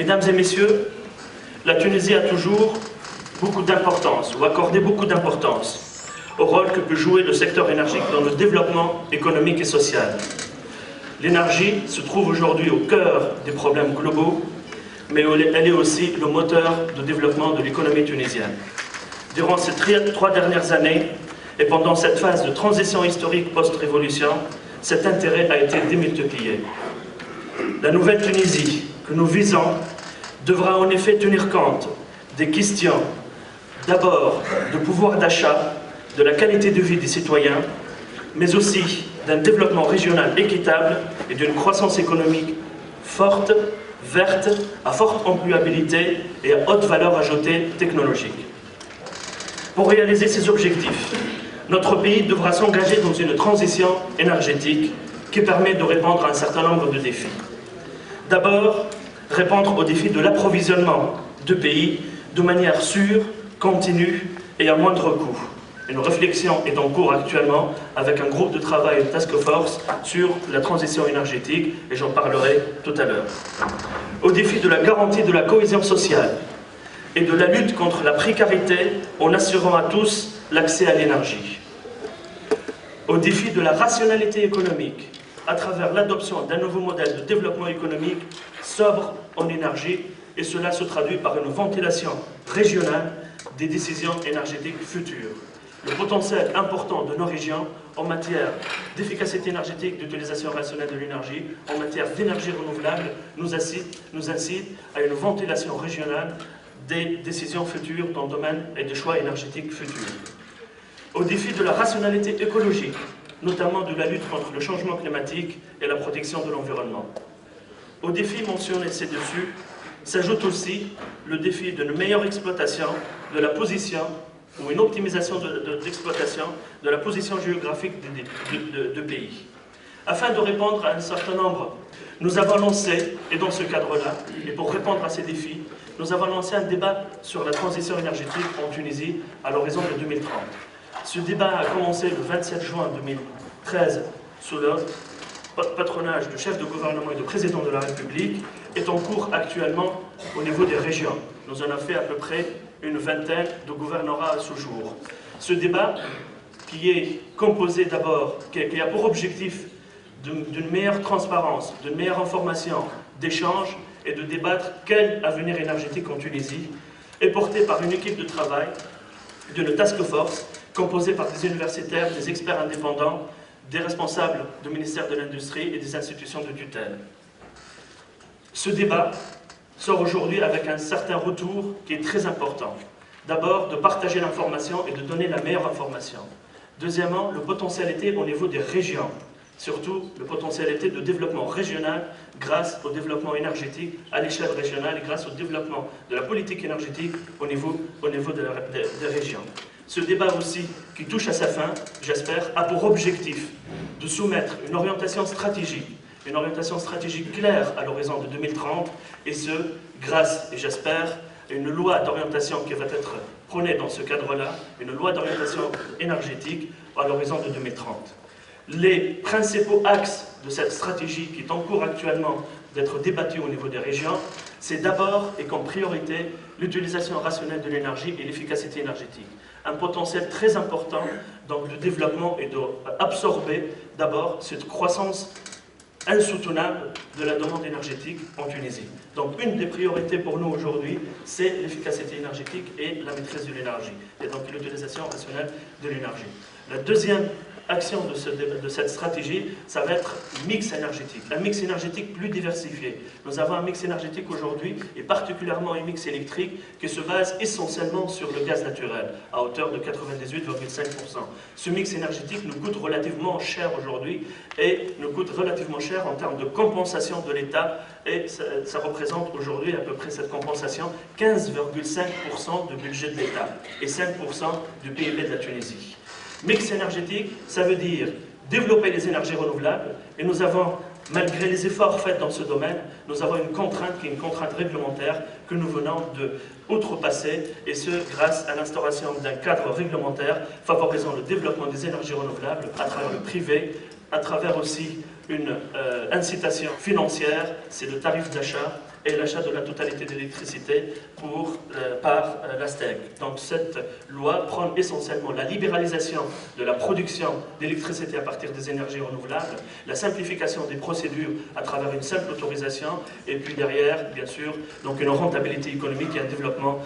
Mesdames et messieurs, la Tunisie a toujours beaucoup d'importance, ou accordé beaucoup d'importance au rôle que peut jouer le secteur énergique dans le développement économique et social. L'énergie se trouve aujourd'hui au cœur des problèmes globaux, mais elle est aussi le moteur de développement de l'économie tunisienne. Durant ces 3 dernières années, et pendant cette phase de transition historique post-révolution, cet intérêt a été démultiplié. La nouvelle Tunisie que nous visons devra en effet tenir compte des questions, d'abord de pouvoir d'achat, de la qualité de vie des citoyens, mais aussi d'un développement régional équitable et d'une croissance économique forte, verte, à forte employabilité et à haute valeur ajoutée technologique. Pour réaliser ces objectifs, notre pays devra s'engager dans une transition énergétique qui permet de répondre à un certain nombre de défis. D'abord, répondre au défi de l'approvisionnement de pays de manière sûre, continue et à moindre coût. Une réflexion est en cours actuellement avec un groupe de travail, une task force, sur la transition énergétique, et j'en parlerai tout à l'heure. Au défi de la garantie de la cohésion sociale et de la lutte contre la précarité en assurant à tous l'accès à l'énergie. Au défi de la rationalité économique à travers l'adoption d'un nouveau modèle de développement économique sobre en énergie, et cela se traduit par une ventilation régionale des décisions énergétiques futures. Le potentiel important de nos régions en matière d'efficacité énergétique, d'utilisation rationnelle de l'énergie, en matière d'énergie renouvelable, nous incite à une ventilation régionale des décisions futures dans le domaine et des choix énergétiques futurs. Au défi de la rationalité écologique, notamment de la lutte contre le changement climatique et la protection de l'environnement. Aux défis mentionnés ci-dessus s'ajoute aussi le défi d'une meilleure exploitation de la position ou une optimisation de l'exploitation de la position géographique de pays. Afin de répondre à un certain nombre, nous avons lancé, et dans ce cadre-là, et pour répondre à ces défis, nous avons lancé un débat sur la transition énergétique en Tunisie à l'horizon de 2030. Ce débat a commencé le 27 juin 2013 sous le patronage du chef de gouvernement et du président de la République, est en cours actuellement au niveau des régions. Nous en avons fait à peu près une vingtaine de gouvernorats à ce jour. Ce débat, qui est composé d'abord, qui a pour objectif d'une meilleure transparence, d'une meilleure information, d'échange et de débattre quel avenir énergétique en Tunisie, est porté par une équipe de travail d'une task force composée par des universitaires, des experts indépendants, des responsables du ministère de l'Industrie et des institutions de tutelle. Ce débat sort aujourd'hui avec un certain retour qui est très important. D'abord, de partager l'information et de donner la meilleure information. Deuxièmement, la potentialité au niveau des régions, surtout la potentialité de développement régional grâce au développement énergétique à l'échelle régionale et grâce au développement de la politique énergétique au niveau des régions. Ce débat aussi, qui touche à sa fin, j'espère, a pour objectif de soumettre une orientation stratégique claire à l'horizon de 2030, et ce, grâce, et j'espère, à une loi d'orientation qui va être prônée dans ce cadre-là, une loi d'orientation énergétique à l'horizon de 2030. Les principaux axes de cette stratégie qui est en cours actuellement d'être débattue au niveau des régions, c'est d'abord et comme priorité l'utilisation rationnelle de l'énergie et l'efficacité énergétique. Un potentiel très important dans le développement et d'absorber d'abord cette croissance insoutenable de la demande énergétique en Tunisie. Donc une des priorités pour nous aujourd'hui, c'est l'efficacité énergétique et la maîtrise de l'énergie, et donc l'utilisation rationnelle de l'énergie. La deuxième action de cette stratégie, ça va être mix énergétique, un mix énergétique plus diversifié. Nous avons un mix énergétique aujourd'hui, et particulièrement un mix électrique, qui se base essentiellement sur le gaz naturel, à hauteur de 98,5%. Ce mix énergétique nous coûte relativement cher aujourd'hui, et nous coûte relativement cher en termes de compensation de l'État, et ça représente aujourd'hui à peu près cette compensation 15,5% du budget de l'État, et 5% du PIB de la Tunisie. Mix énergétique, ça veut dire développer les énergies renouvelables, et nous avons, malgré les efforts faits dans ce domaine, nous avons une contrainte qui est une contrainte réglementaire que nous venons de outrepasser, et ce grâce à l'instauration d'un cadre réglementaire favorisant le développement des énergies renouvelables à travers le privé, à travers aussi une incitation financière, c'est le tarif d'achat et l'achat de la totalité de l'électricité par la STEC. Donc cette loi prend essentiellement la libéralisation de la production d'électricité à partir des énergies renouvelables, la simplification des procédures à travers une simple autorisation, et puis derrière, bien sûr, donc une rentabilité économique et un développement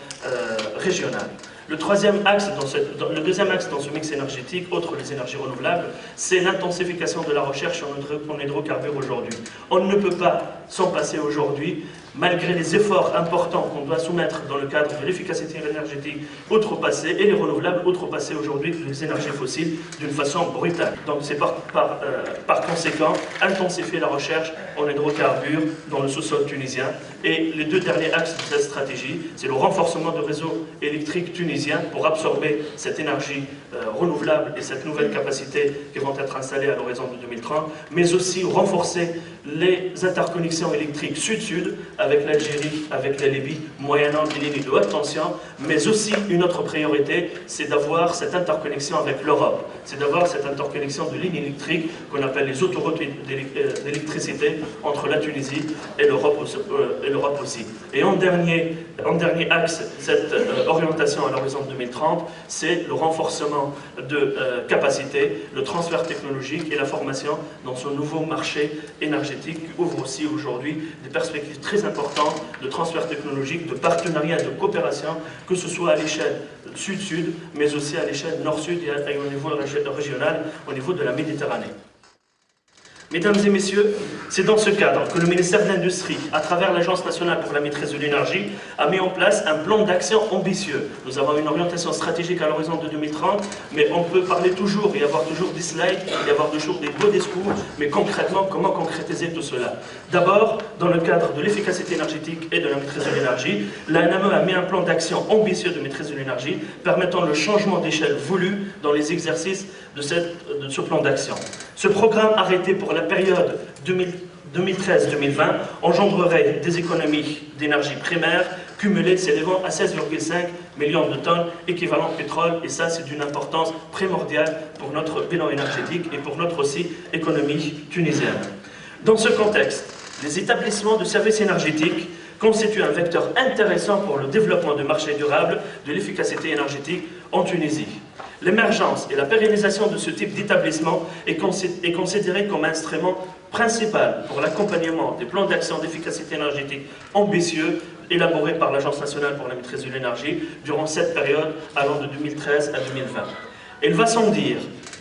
régional. Le deuxième axe dans ce mix énergétique, outre les énergies renouvelables, c'est l'intensification de la recherche en hydrocarbures aujourd'hui. On ne peut pas s'en passer aujourd'hui, malgré les efforts importants qu'on doit soumettre dans le cadre de l'efficacité énergétique outrepasser et les renouvelables outrepasser aujourd'hui les énergies fossiles d'une façon brutale. Donc c'est par conséquent intensifier la recherche en hydrocarbures dans le sous-sol tunisien. Et les deux derniers axes de cette stratégie, c'est le renforcement du réseau électrique tunisien pour absorber cette énergie renouvelable et cette nouvelle capacité qui vont être installées à l'horizon de 2030, mais aussi renforcer les interconnexions électriques sud-sud avec l'Algérie, avec la Libye, moyennant des lignes de haute tension, mais aussi une autre priorité, c'est d'avoir cette interconnexion avec l'Europe, c'est d'avoir cette interconnexion de lignes électriques qu'on appelle les autoroutes d'électricité entre la Tunisie et l'Europe aussi. Et en dernier axe, cette orientation à l'horizon de 2030, c'est le renforcement de capacité, le transfert technologique et la formation dans ce nouveau marché énergétique qui ouvre aussi aujourd'hui des perspectives très importantes de transfert technologique, de partenariat, de coopération, que ce soit à l'échelle sud-sud, mais aussi à l'échelle nord-sud et au niveau régional, au niveau de la Méditerranée. Mesdames et messieurs, c'est dans ce cadre que le ministère de l'Industrie, à travers l'Agence nationale pour la maîtrise de l'énergie, a mis en place un plan d'action ambitieux. Nous avons une orientation stratégique à l'horizon de 2030, mais on peut parler toujours et avoir toujours des slides, et avoir toujours des beaux discours, mais concrètement, comment concrétiser tout cela? D'abord, dans le cadre de l'efficacité énergétique et de la maîtrise de l'énergie, l'ANME a mis un plan d'action ambitieux de maîtrise de l'énergie, permettant le changement d'échelle voulu dans les exercices de ce plan d'action. Ce programme arrêté pour la période 2013-2020 engendrerait des économies d'énergie primaire cumulées s'élevant à 16,5 millions de tonnes équivalent pétrole, et ça c'est d'une importance primordiale pour notre bilan énergétique et pour notre aussi économie tunisienne. Dans ce contexte, les établissements de services énergétiques constituent un vecteur intéressant pour le développement du marché durable de l'efficacité énergétique en Tunisie. L'émergence et la pérennisation de ce type d'établissement est considérée comme instrument principal pour l'accompagnement des plans d'action d'efficacité énergétique ambitieux élaborés par l'Agence nationale pour la maîtrise de l'énergie durant cette période allant de 2013 à 2020. Il va sans dire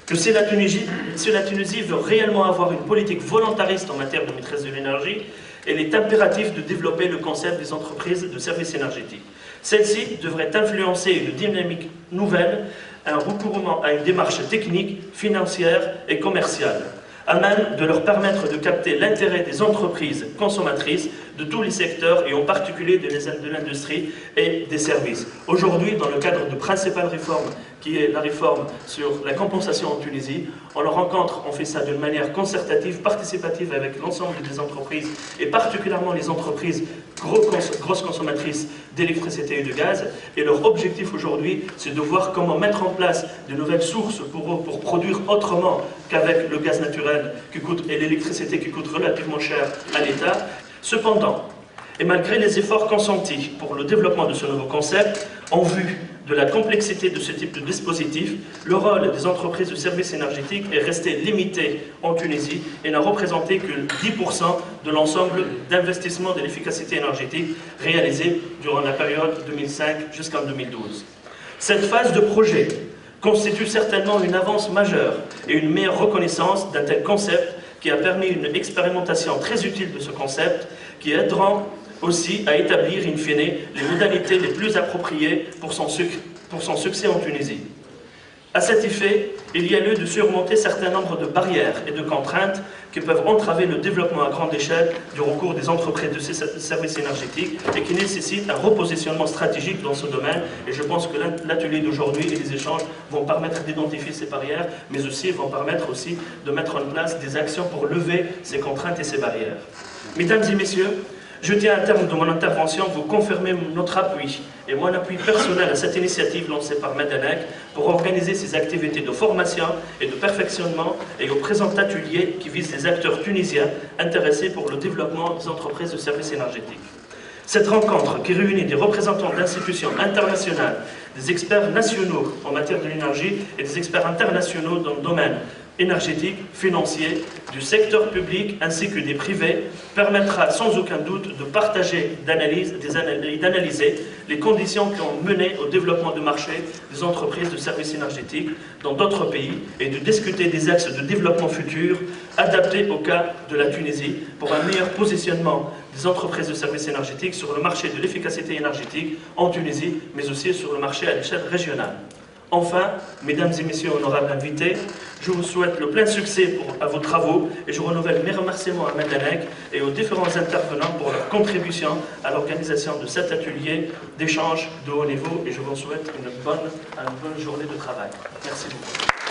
que si la Tunisie veut réellement avoir une politique volontariste en matière de maîtrise de l'énergie, il est impératif de développer le concept des entreprises de services énergétiques. Celle-ci devrait influencer une dynamique nouvelle, un recourement à une démarche technique, financière et commerciale, à même de leur permettre de capter l'intérêt des entreprises consommatrices de tous les secteurs et en particulier de l'industrie et des services. Aujourd'hui, dans le cadre de principales réformes, qui est la réforme sur la compensation en Tunisie, on le rencontre, on fait ça d'une manière concertative, participative avec l'ensemble des entreprises et particulièrement les entreprises grosses consommatrices d'électricité et de gaz. Et leur objectif aujourd'hui, c'est de voir comment mettre en place de nouvelles sources pour produire autrement qu'avec le gaz naturel et l'électricité qui coûte relativement cher à l'État. Cependant, et malgré les efforts consentis pour le développement de ce nouveau concept, en vue de la complexité de ce type de dispositif, le rôle des entreprises de services énergétiques est resté limité en Tunisie et n'a représenté que 10% de l'ensemble d'investissements de l'efficacité énergétique réalisés durant la période 2005 jusqu'en 2012. Cette phase de projet constitue certainement une avance majeure et une meilleure reconnaissance d'un tel concept qui a permis une expérimentation très utile de ce concept qui aidera aussi à établir in fine les modalités les plus appropriées pour son succès en Tunisie. À cet effet, il y a lieu de surmonter certains nombres de barrières et de contraintes qui peuvent entraver le développement à grande échelle du recours des entreprises de services énergétiques et qui nécessitent un repositionnement stratégique dans ce domaine. Et je pense que l'atelier d'aujourd'hui et les échanges vont permettre d'identifier ces barrières, mais aussi vont permettre aussi de mettre en place des actions pour lever ces contraintes et ces barrières. Mesdames et messieurs, je tiens à terme de mon intervention vous confirmer notre appui et mon appui personnel à cette initiative lancée par Medanec pour organiser ces activités de formation et de perfectionnement et au présent atelier qui vise les acteurs tunisiens intéressés pour le développement des entreprises de services énergétiques. Cette rencontre, qui réunit des représentants d'institutions internationales, des experts nationaux en matière de l'énergie et des experts internationaux dans le domaine énergétique, financier, du secteur public ainsi que des privés, permettra sans aucun doute de partager et d'analyser les conditions qui ont mené au développement de marché des entreprises de services énergétiques dans d'autres pays et de discuter des axes de développement futurs adaptés au cas de la Tunisie pour un meilleur positionnement des entreprises de services énergétiques sur le marché de l'efficacité énergétique en Tunisie, mais aussi sur le marché à l'échelle régionale. Enfin, mesdames et messieurs honorables invités, je vous souhaite le plein succès à vos travaux et je renouvelle mes remerciements à Medanek et aux différents intervenants pour leur contribution à l'organisation de cet atelier d'échange de haut niveau et je vous souhaite une bonne journée de travail. Merci beaucoup.